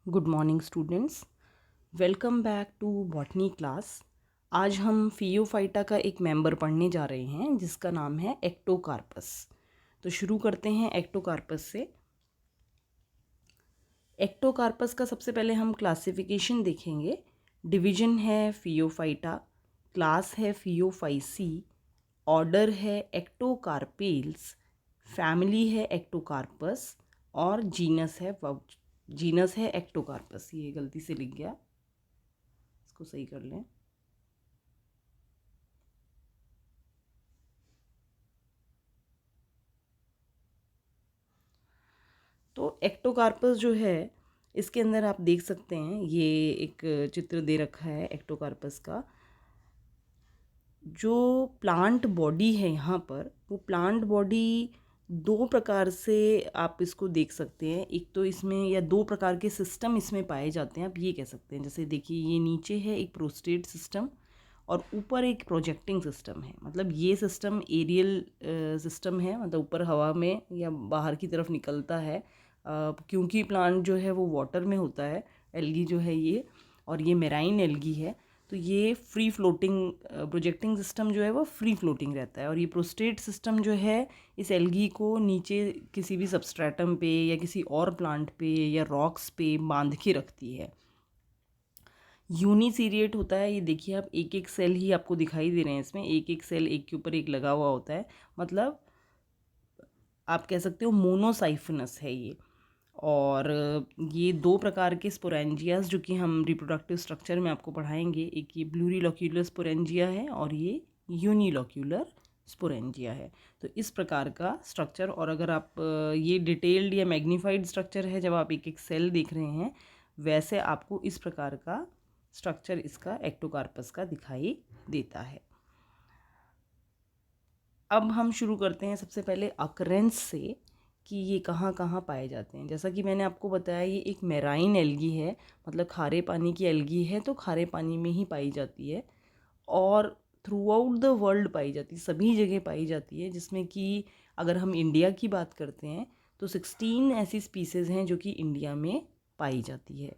Good morning students, welcome back to botany class. आज हम फियोफाइटा का एक मेंबर पढ़ने जा रहे हैं जिसका नाम है एक्टोकार्पस। तो शुरू करते हैं एक्टोकार्पस से। एक्टोकार्पस का सबसे पहले हम क्लासिफिकेशन देखेंगे। डिवीजन है फियोफाइटा, क्लास है फियोफाइसी, ऑर्डर है एक्टोकार्पेल्स, फैमिली है एक्टोकार्पस और जीनस है एक्टोकार्पस। ये गलती से लिख गया, इसको सही कर लें। तो एक्टोकार्पस जो है, इसके अंदर आप देख सकते हैं, ये एक चित्र दे रखा है एक्टोकार्पस का। जो प्लांट बॉडी है यहाँ पर, वो प्लांट बॉडी दो प्रकार से आप इसको देख सकते हैं। एक तो इसमें या दो प्रकार के सिस्टम इसमें पाए जाते हैं, आप ये कह सकते हैं। जैसे देखिए, ये नीचे है एक प्रोस्टेट सिस्टम और ऊपर एक प्रोजेक्टिंग सिस्टम है। मतलब ये सिस्टम एरियल सिस्टम है, मतलब ऊपर हवा में या बाहर की तरफ निकलता है, क्योंकि प्लांट जो है वो वाटर में होता है, एल्गी जो है ये, और ये मेराइन एल्गी है। तो ये फ्री फ्लोटिंग प्रोजेक्टिंग सिस्टम जो है वो फ्री फ्लोटिंग रहता है। और ये प्रोस्टेट सिस्टम जो है इस एल्गी को नीचे किसी भी सबस्ट्रेटम पे या किसी और प्लांट पे या रॉक्स पे बांध के रखती है। यूनिसीरिएट होता है। ये देखिए, आप एक एक सेल ही आपको दिखाई दे रहे हैं इसमें, एक एक सेल एक के ऊपर एक लगा हुआ होता है। मतलब आप कह सकते हो मोनोसाइफनस है ये। और ये दो प्रकार के स्पोरेंजियास जो कि हम रिप्रोडक्टिव स्ट्रक्चर में आपको पढ़ाएंगे, एक ये प्लूरीलोक्यूलर स्पोरेंजिया है और ये यूनिलोक्यूलर स्पोरेंजिया है। तो इस प्रकार का स्ट्रक्चर, और अगर आप ये डिटेल्ड या मैग्नीफाइड स्ट्रक्चर है जब आप एक एक सेल देख रहे हैं, वैसे आपको इस प्रकार का स्ट्रक्चर इसका एक्टोकार्पस का दिखाई देता है। अब हम शुरू करते हैं सबसे पहले अकरेंस से, कि ये कहाँ कहाँ पाए जाते हैं। जैसा कि मैंने आपको बताया, ये एक मेराइन एल्गी है, मतलब खारे पानी की एल्गी है, तो खारे पानी में ही पाई जाती है और थ्रू आउट द वर्ल्ड पाई जाती है, सभी जगह पाई जाती है। जिसमें कि अगर हम इंडिया की बात करते हैं तो 16 ऐसी स्पीसीज़ हैं जो कि इंडिया में पाई जाती है।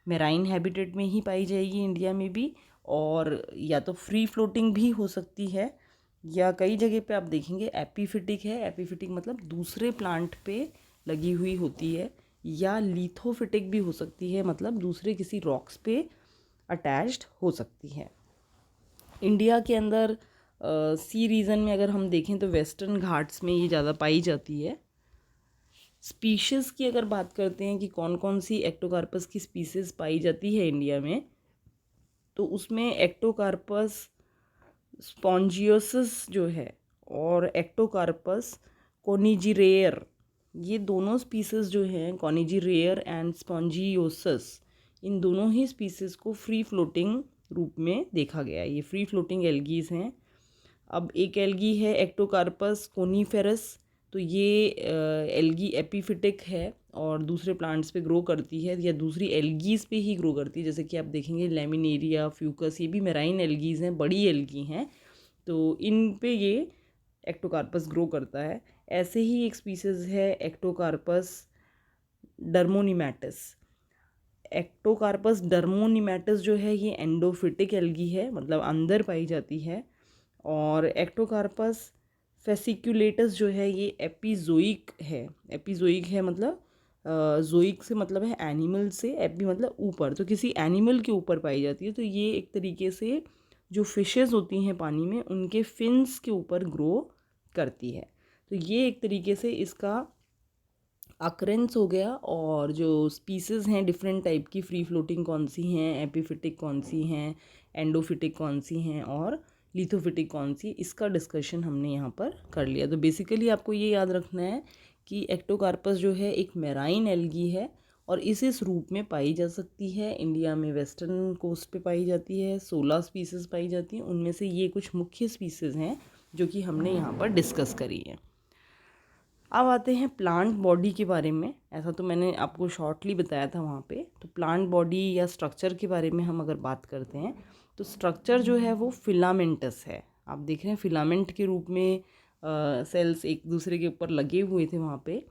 मेराइन हैबिटेट में ही पाई जाएगी इंडिया में भी, और या तो फ्री फ्लोटिंग भी हो सकती है, या कई जगह पे आप देखेंगे एपीफिटिक है। एपीफिटिक मतलब दूसरे प्लांट पे लगी हुई होती है, या लिथोफिटिक भी हो सकती है, मतलब दूसरे किसी रॉक्स पे अटैच्ड हो सकती है। इंडिया के अंदर सी रीजन में अगर हम देखें तो वेस्टर्न घाट्स में ये ज़्यादा पाई जाती है। स्पीशीज़ की अगर बात करते हैं कि कौन कौन सी एक्टोकार्पस की स्पीसीज़ पाई जाती है इंडिया में, तो उसमें एक्टोकार्पस स्पॉन्जियोसिस जो है और एक्टोकार्पस कोनिजिरेयर, ये दोनों स्पीसीज़ जो हैं, कोनिजिरेयर एंड स्पॉन्जियोसिस, इन दोनों ही स्पीसीज़ को फ्री फ्लोटिंग रूप में देखा गया है। ये फ्री फ्लोटिंग एल्गीज हैं। अब एक एल्गी है एक्टोकार्पस कोनीफेरस, तो ये एल्गी एपीफिटिक है और दूसरे प्लांट्स पे ग्रो करती है, या दूसरी एल्गीज पे ही ग्रो करती है। जैसे कि आप देखेंगे लेमिनेरिया, फ्यूकस, ये भी मेराइन एल्गीज हैं, बड़ी एल्गी हैं, तो इन पे ये एक्टोकार्पस ग्रो करता है। ऐसे ही एक स्पीसीज़ है एक्टोकार्पस डर्मोनिमैटिस। एक्टोकार्पस डर्मोनिमैटिस जो है ये एंडोफिटिक एल्गी है, मतलब अंदर पाई जाती है। और एक्टोकार्पस फेसिक्यूलेटस जो है ये एपिजोइक है। एपिजोइक है मतलब जोइक से मतलब है एनिमल से, एपी मतलब ऊपर, तो किसी एनिमल के ऊपर पाई जाती है। तो ये एक तरीके से जो फिशेस होती हैं पानी में, उनके फिन्स के ऊपर ग्रो करती है। तो ये एक तरीके से इसका अक्रेंस हो गया। और जो स्पीसीज़ हैं डिफरेंट टाइप की, फ्री फ्लोटिंग कौन सी हैं, एपीफिटिक कौन सी हैं, एंडोफिटिक कौन सी हैं और लिथोफिटिक कौन सी, इसका डिस्कशन हमने यहाँ पर कर लिया। तो बेसिकली आपको ये याद रखना है कि एक्टोकार्पस जो है एक मेराइन एल्गी है और इस रूप में पाई जा सकती है। इंडिया में वेस्टर्न कोस्ट पे पाई जाती है, 16 स्पीसीज़ पाई जाती हैं। उनमें से ये कुछ मुख्य स्पीसीज़ हैं जो कि हमने यहाँ पर डिस्कस करी है। अब आते हैं प्लांट बॉडी के बारे में। ऐसा तो मैंने आपको शॉर्टली बताया था वहाँ पे। तो प्लांट बॉडी या स्ट्रक्चर के बारे में हम अगर बात करते हैं, तो स्ट्रक्चर जो है वो फिलामेंटस है। आप देख रहे हैं फिलामेंट के रूप में सेल्स एक दूसरे के ऊपर लगे हुए थे वहाँ पे।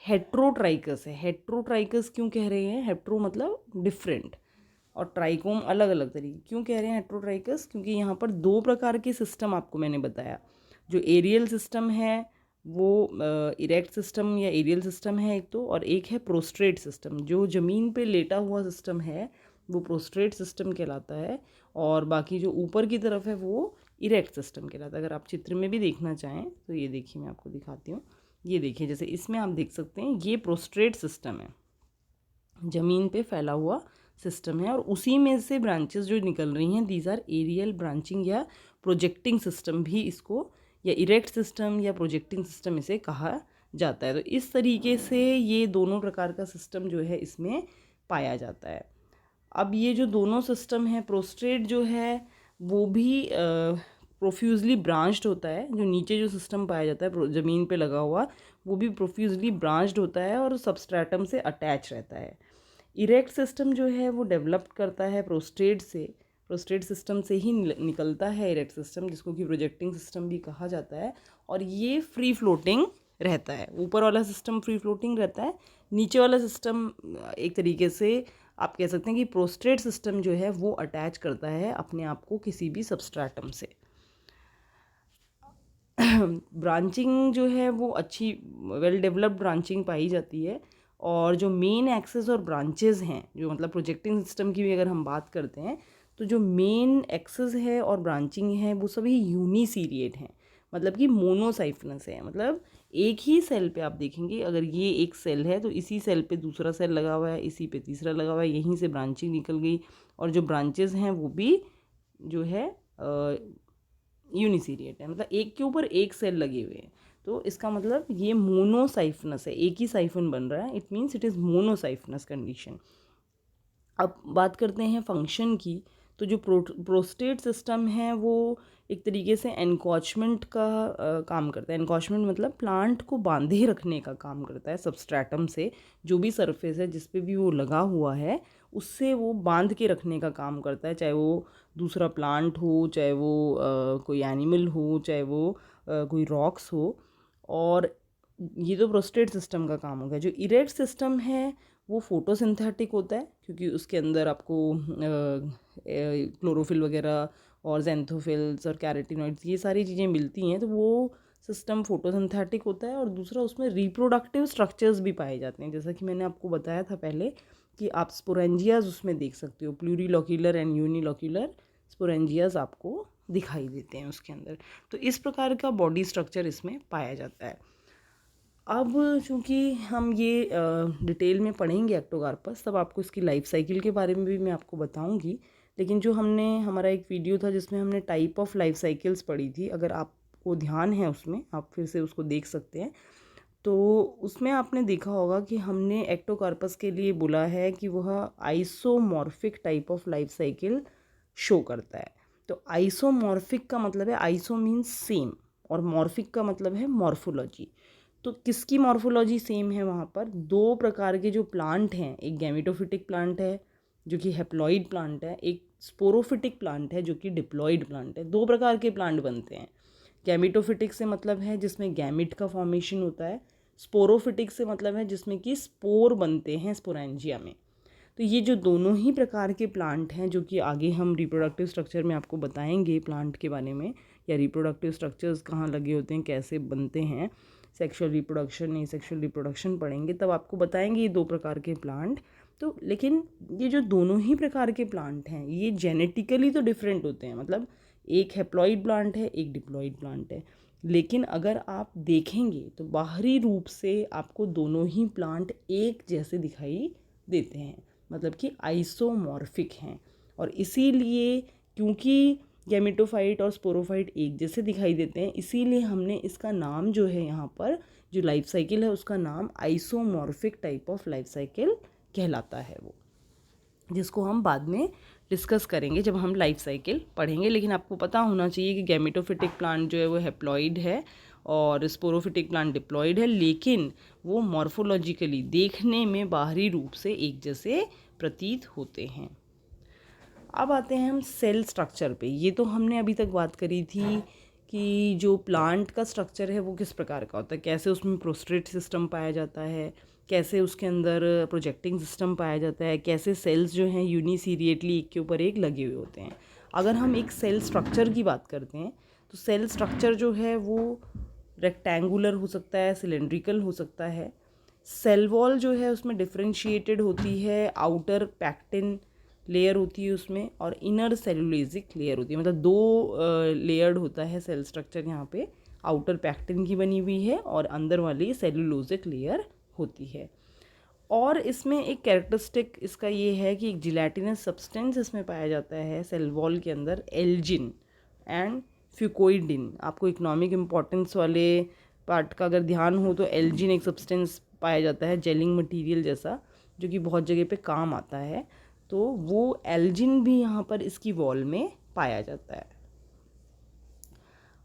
हेट्रोट्राइकस है। हेट्रोट्राइकस क्यों कह रहे हैं? हेट्रो मतलब डिफरेंट और ट्राइकोम अलग अलग तरीके। क्यों कह रहे हैं हेट्रोट्राइकस? क्योंकि यहाँ पर दो प्रकार के सिस्टम आपको मैंने बताया। जो एरियल सिस्टम है वो इरेक्ट सिस्टम या एरियल सिस्टम है एक तो, और एक है प्रोस्ट्रेट सिस्टम। जो ज़मीन पे लेटा हुआ सिस्टम है वो प्रोस्ट्रेट सिस्टम कहलाता है, और बाकी जो ऊपर की तरफ है वो इरेक्ट सिस्टम कहलाता है। अगर आप चित्र में भी देखना चाहें तो ये देखिए, मैं आपको दिखाती हूँ। ये देखिए, जैसे इसमें आप देख सकते हैं ये प्रोस्ट्रेट सिस्टम है, ज़मीन पे फैला हुआ सिस्टम है, और उसी में से ब्रांचेस जो निकल रही हैं दीज आर एरियल ब्रांचिंग या प्रोजेक्टिंग सिस्टम भी इसको, या इरेक्ट सिस्टम या प्रोजेक्टिंग सिस्टम इसे कहा जाता है। तो इस तरीके से ये दोनों प्रकार का सिस्टम जो है इसमें पाया जाता है। अब ये जो दोनों सिस्टम है, प्रोस्ट्रेट जो है वो भी प्रोफ्यूजली ब्रांच्ड होता है। जो नीचे जो सिस्टम पाया जाता है ज़मीन पे लगा हुआ, वो भी प्रोफ्यूजली ब्रांच्ड होता है और सबस्ट्रेटम से अटैच रहता है। इरेक्ट सिस्टम जो है वो डेवलप करता है प्रोस्ट्रेट से, प्रोस्ट्रेट सिस्टम से ही निकलता है इरेक्ट सिस्टम, जिसको कि प्रोजेक्टिंग सिस्टम भी कहा जाता है। और ये फ्री फ्लोटिंग रहता है। ऊपर वाला सिस्टम फ्री फ्लोटिंग रहता है, नीचे वाला सिस्टम एक तरीके से आप कह सकते हैं कि प्रोस्ट्रेट सिस्टम जो है वो अटैच करता है अपने आप को किसी भी सबस्ट्रेटम से। ब्रांचिंग जो है वो अच्छी वेल डेवलप्ड ब्रांचिंग पाई जाती है। और जो मेन एक्सेस और ब्रांचेस हैं, जो मतलब प्रोजेक्टिंग सिस्टम की भी अगर हम बात करते हैं, तो जो मेन एक्सेस है और ब्रांचिंग है वो सभी यूनिसीरिएट हैं, मतलब कि मोनोसाइफनस है। मतलब एक ही सेल पे आप देखेंगे, अगर ये एक सेल है तो इसी सेल पे दूसरा सेल लगा हुआ है, इसी पे तीसरा लगा हुआ है, यहीं से ब्रांचिंग निकल गई। और जो ब्रांचेस हैं वो भी जो है यूनिसीरिएट है, मतलब एक के ऊपर एक सेल लगे हुए हैं। तो इसका मतलब ये मोनोसाइफनस है, एक ही साइफन बन रहा है। It means it is monosiphonous condition. अब बात करते हैं फंक्शन की। तो जो प्रोस्टेट सिस्टम है वो एक तरीके से एनकॉचमेंट का काम करता है। एनकॉचमेंट मतलब प्लांट को बांधे रखने का काम करता है सबस्ट्रेटम से। जो भी सरफेस है जिस पे भी वो लगा हुआ है उससे वो बांध के रखने का काम करता है, चाहे वो दूसरा प्लांट हो, चाहे वो कोई एनिमल हो, चाहे वो कोई रॉक्स हो। और ये तो प्रोस्टेट सिस्टम का काम हो गया। जो इरेक्ट सिस्टम है वो फोटोसिंथेटिक होता है, क्योंकि उसके अंदर आपको क्लोरोफिल वगैरह और जेंथोफिल्स और कैरेटिनॉइड्स ये सारी चीज़ें मिलती हैं, तो वो सिस्टम फोटोसिंथेटिक होता है। और दूसरा उसमें रिप्रोडक्टिव स्ट्रक्चर्स भी पाए जाते हैं, जैसा कि मैंने आपको बताया था पहले कि आप स्पोरेंजियाज उसमें देख सकते हो। प्लूरीलोक्यूलर एंड यूनिलोक्यूलर स्पोरेंजियाज आपको दिखाई देते हैं उसके अंदर। तो इस प्रकार का बॉडी स्ट्रक्चर इसमें पाया जाता है। अब चूँकि हम ये डिटेल में पढ़ेंगे एक्टोकार्पस, तब आपको इसकी लाइफ साइकिल के बारे में भी मैं आपको बताऊंगी। लेकिन जो हमारा एक वीडियो था जिसमें हमने टाइप ऑफ लाइफ साइकिल्स पढ़ी थी, अगर आपको ध्यान है उसमें आप फिर से उसको देख सकते हैं। तो उसमें आपने देखा होगा कि हमने एक्टोकार्पस के लिए बोला है कि वह isomorphic type of life cycle show करता है। तो आइसोमॉर्फिक का मतलब है, आइसो मीन्स सेम और मॉर्फिक का मतलब है मॉर्फोलॉजी। तो किसकी मॉर्फोलॉजी सेम है? वहाँ पर दो प्रकार के जो प्लांट हैं, एक गैमेटोफिटिक प्लांट है जो कि हेप्लॉइड प्लांट है, एक स्पोरोफिटिक प्लांट है जो कि डिप्लॉइड प्लांट है। दो प्रकार के प्लांट बनते हैं। गैमेटोफिटिक से मतलब है जिसमें गैमिट का फॉर्मेशन होता है, स्पोरोफिटिक से मतलब है जिसमें कि स्पोर बनते हैं स्पोरेंजिया में। तो ये जो दोनों ही प्रकार के प्लांट हैं, जो कि आगे हम रिप्रोडक्टिव स्ट्रक्चर में आपको बताएंगे प्लांट के बारे में, या रिप्रोडक्टिव स्ट्रक्चर्स कहाँ लगे होते हैं, कैसे बनते हैं, सेक्सुअल रिप्रोडक्शन, ए सेक्सुअल रिप्रोडक्शन पढ़ेंगे तब आपको बताएंगे ये दो प्रकार के प्लांट। तो लेकिन ये जो दोनों ही प्रकार के प्लांट हैं ये जेनेटिकली तो डिफरेंट होते हैं, मतलब एक हेप्लॉइड प्लांट है, एक डिप्लॉइड प्लांट है। लेकिन अगर आप देखेंगे तो बाहरी रूप से आपको दोनों ही प्लांट एक जैसे दिखाई देते हैं, मतलब कि आइसोमॉर्फिक हैं। और इसीलिए क्योंकि गैमेटोफाइट और स्पोरोफाइट एक जैसे दिखाई देते हैं, इसीलिए हमने इसका नाम जो है यहाँ पर जो लाइफ साइकिल है उसका नाम isomorphic type of life cycle कहलाता है, वो जिसको हम बाद में डिस्कस करेंगे जब हम लाइफ साइकिल पढ़ेंगे। लेकिन आपको पता होना चाहिए कि गैमेटोफिटिक प्लांट जो है वो हेप्लॉइड है और स्पोरोफिटिक प्लांट डिप्लॉइड है, लेकिन वो मॉर्फोलॉजिकली देखने में बाहरी रूप से एक जैसे प्रतीत होते हैं। अब आते हैं हम सेल स्ट्रक्चर पे। ये तो हमने अभी तक बात करी थी कि जो प्लांट का स्ट्रक्चर है वो किस प्रकार का होता है, कैसे उसमें प्रोस्ट्रेट सिस्टम पाया जाता है, कैसे उसके अंदर प्रोजेक्टिंग सिस्टम पाया जाता है, कैसे सेल्स जो हैं यूनिसीरिएटली एक के ऊपर एक लगे हुए होते हैं। अगर हम एक सेल स्ट्रक्चर की बात करते हैं तो सेल स्ट्रक्चर जो है वो रेक्टेंगुलर हो सकता है, सिलेंड्रिकल हो सकता है। सेल वॉल जो है उसमें डिफरेंशिएटेड होती है, आउटर पैक्टिन लेयर होती है उसमें, और इनर सेलुलोजिक लेयर होती है। मतलब दो लेयर्ड होता है सेल स्ट्रक्चर यहाँ पे, आउटर पैक्टिन की बनी हुई है और अंदर वाली सेलुलोजिक लेयर होती है। और इसमें एक कैरेक्टरिस्टिक इसका ये है कि एक जिलेटिनस सब्सटेंस इसमें पाया जाता है सेल वॉल के अंदर, एल्जिन एंड फ्यूकोइडिन। आपको इकोनॉमिक इम्पोर्टेंस वाले पार्ट का अगर ध्यान हो तो एल्जिन एक सब्सटेंस पाया जाता है जेलिंग मटेरियल जैसा, जो कि बहुत जगह पे काम आता है। तो वो एल्जिन भी यहाँ पर इसकी वॉल में पाया जाता है।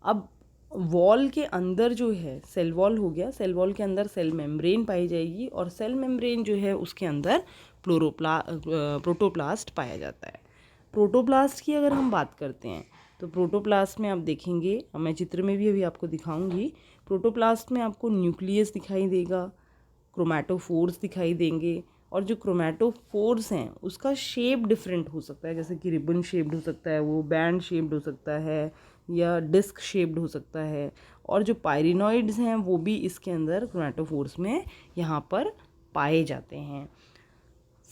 अब वॉल के अंदर जो है, सेल वॉल हो गया, सेल वॉल के अंदर सेल मेम्ब्रेन पाई जाएगी और सेल मेम्ब्रेन जो है उसके अंदर प्रोटोप्लास्ट पाया जाता है। प्रोटोप्लास्ट की अगर हम बात करते हैं तो प्रोटोप्लास्ट में आप देखेंगे, मैं चित्र में भी अभी आपको दिखाऊंगी, प्रोटोप्लास्ट में आपको न्यूक्लियस दिखाई देगा, क्रोमैटोफोर्स दिखाई देंगे, और जो क्रोमैटोफोर्स हैं उसका शेप डिफरेंट हो सकता है, जैसे कि रिबन शेप्ड हो सकता है, वो बैंड शेप्ड हो सकता है, या डिस्क शेप्ड हो सकता है। और जो पायरिनॉइड्स हैं वो भी इसके अंदर क्रोमैटोफोर्स में यहाँ पर पाए जाते हैं।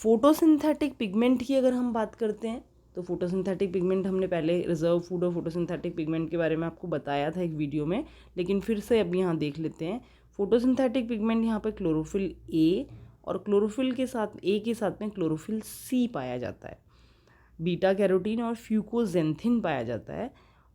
फोटोसिंथेटिक पिगमेंट की अगर हम बात करते हैं तो फोटोसिंथेटिक पिगमेंट हमने पहले रिजर्व फूड और फोटोसिंथेटिक पिगमेंट के बारे में आपको बताया था एक वीडियो में, लेकिन फिर से अब यहाँ देख लेते हैं। फोटोसिंथेटिक पिगमेंट यहाँ पर क्लोरोफिल ए और क्लोरोफिल के साथ ए के साथ में क्लोरोफिल सी पाया जाता है, बीटा कैरोटीन और फ्यूकोजेंथिन पाया जाता है।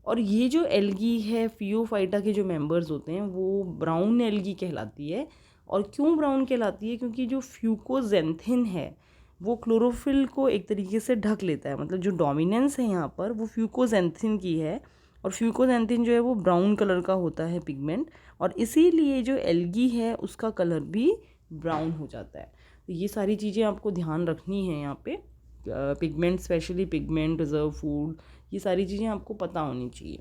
और ये जो एल्गी है, फियोफाइटा के जो मेंबर्स होते हैं वो ब्राउन एल्गी कहलाती है। और क्यों ब्राउन कहलाती है? क्योंकि जो फ्यूकोजेंथिन है वो क्लोरोफिल को एक तरीके से ढक लेता है, मतलब जो डोमिनेंस है यहाँ पर वो फ्यूकोजेंथिन की है, और फ्यूकोजेंथिन जो है वो ब्राउन कलर का होता है पिगमेंट, और इसीलिए जो एल्गी है उसका कलर भी ब्राउन हो जाता है। तो ये सारी चीज़ें आपको ध्यान रखनी है यहाँ पे, pigment, specially pigment, reserve food, ये सारी चीज़ें आपको पता होनी चाहिए।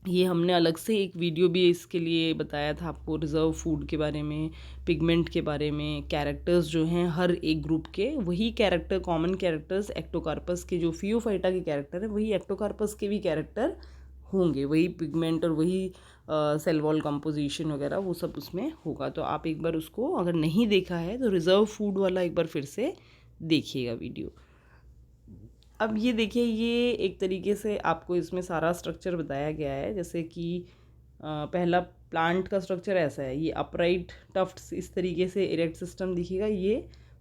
ये हमने अलग से एक वीडियो भी इसके लिए बताया था आपको, रिजर्व फूड के बारे में, पिगमेंट के बारे में, कैरेक्टर्स जो हैं हर एक ग्रुप के, वही कैरेक्टर, कॉमन कैरेक्टर्स एक्टोकार्पस के, जो फियोफाइटा के कैरेक्टर है वही एक्टोकार्पस के भी कैरेक्टर होंगे, वही पिगमेंट और वही सेल वॉल कंपोजिशन वगैरह वो सब उसमें होगा। तो आप एक बार उसको अगर नहीं देखा है तो रिजर्व फूड वाला एक बार फिर से देखिएगा वीडियो। अब ये देखिए, ये एक तरीके से आपको इसमें सारा स्ट्रक्चर बताया गया है। जैसे कि पहला प्लांट का स्ट्रक्चर ऐसा है, ये अपराइट टफ्ट्स इस तरीके से इरेक्ट सिस्टम दिखेगा, ये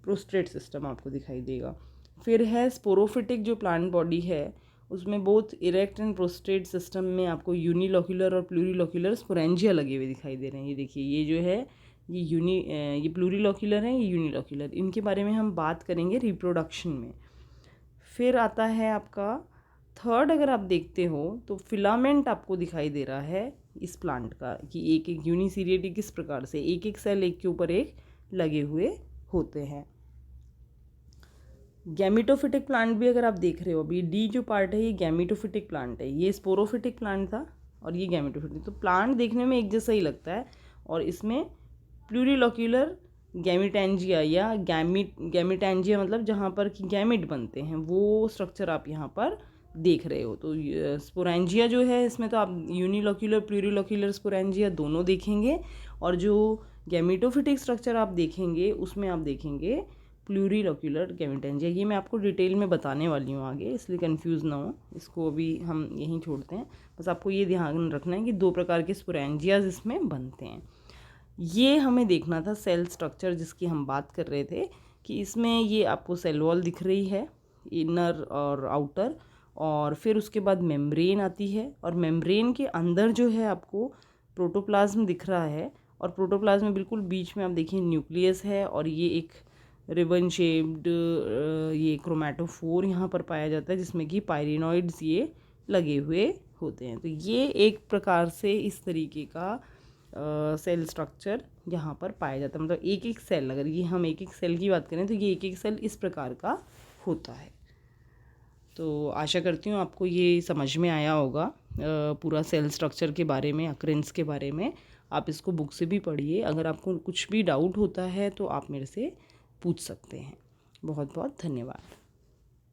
प्रोस्ट्रेट सिस्टम आपको दिखाई देगा। फिर है स्पोरोफिटिक, जो प्लांट बॉडी है उसमें both erect and prostate system में आपको यूनिलोक्यूलर और प्लूरिलोक्यूलर स्पोरेंजिया लगे हुए दिखाई दे रहे हैं। ये देखिए, ये जो है ये प्लूरिलोक्यूलर है, ये यूनिलोक्यूलर, इनके बारे में हम बात करेंगे रिप्रोडक्शन में। फिर आता है आपका थर्ड, अगर आप देखते हो तो फिलामेंट आपको दिखाई दे रहा है इस प्लांट का, कि एक एक यूनिसीरिएटी किस प्रकार से एक एक सेल एक के ऊपर एक लगे हुए होते हैं। गैमिटोफिटिक प्लांट भी अगर आप देख रहे हो, अभी डी जो पार्ट है ये गैमिटोफिटिक प्लांट है, ये स्पोरोफिटिक प्लांट था और ये गैमिटोफिटिक। तो प्लांट देखने में एक जैसा ही लगता है, और इसमें प्लूरिलोक्यूलर गैमिटेंजिया या गैमिटेंजिया मतलब जहाँ पर कि गैमिट बनते हैं, वो स्ट्रक्चर आप यहाँ पर देख रहे हो। तो स्पोरेंजिया जो है इसमें तो आप यूनिलोक्यूलर, प्लूरिलोक्यूलर स्पोरेंजिया दोनों देखेंगे, और जो गैमिटोफिटिक स्ट्रक्चर आप देखेंगे उसमें आप देखेंगे प्लूरिलोक्यूलर गैमिटेंजिया। ये मैं आपको डिटेल में बताने वाली हूँ आगे, इसलिए कंफ्यूज ना हो, इसको अभी हम यहीं छोड़ते हैं। बस आपको ये ध्यान रखना है कि दो प्रकार के स्पोरेंजियाज इसमें बनते हैं। ये हमें देखना था सेल स्ट्रक्चर जिसकी हम बात कर रहे थे, कि इसमें ये आपको सेल वॉल दिख रही है, इनर और आउटर, और फिर उसके बाद मेम्ब्रेन आती है, और मेम्ब्रेन के अंदर जो है आपको प्रोटोप्लाज्म दिख रहा है, और प्रोटोप्लाज्म में बिल्कुल बीच में आप देखिए न्यूक्लियस है, और ये एक रिबन शेप्ड ये क्रोमैटोफोर यहाँ पर पाया जाता है, जिसमें कि पायरिनॉइड्स ये लगे हुए होते हैं। तो ये एक प्रकार से इस तरीके का सेल स्ट्रक्चर यहाँ पर पाया जाता है। मतलब एक एक सेल, अगर ये हम एक एक सेल की बात करें तो ये एक एक सेल इस प्रकार का होता है। तो आशा करती हूँ आपको ये समझ में आया होगा पूरा सेल स्ट्रक्चर के बारे में, अक्रेंस के बारे में। आप इसको बुक से भी पढ़िए। अगर आपको कुछ भी डाउट होता है तो आप मेरे से पूछ सकते हैं। बहुत बहुत धन्यवाद।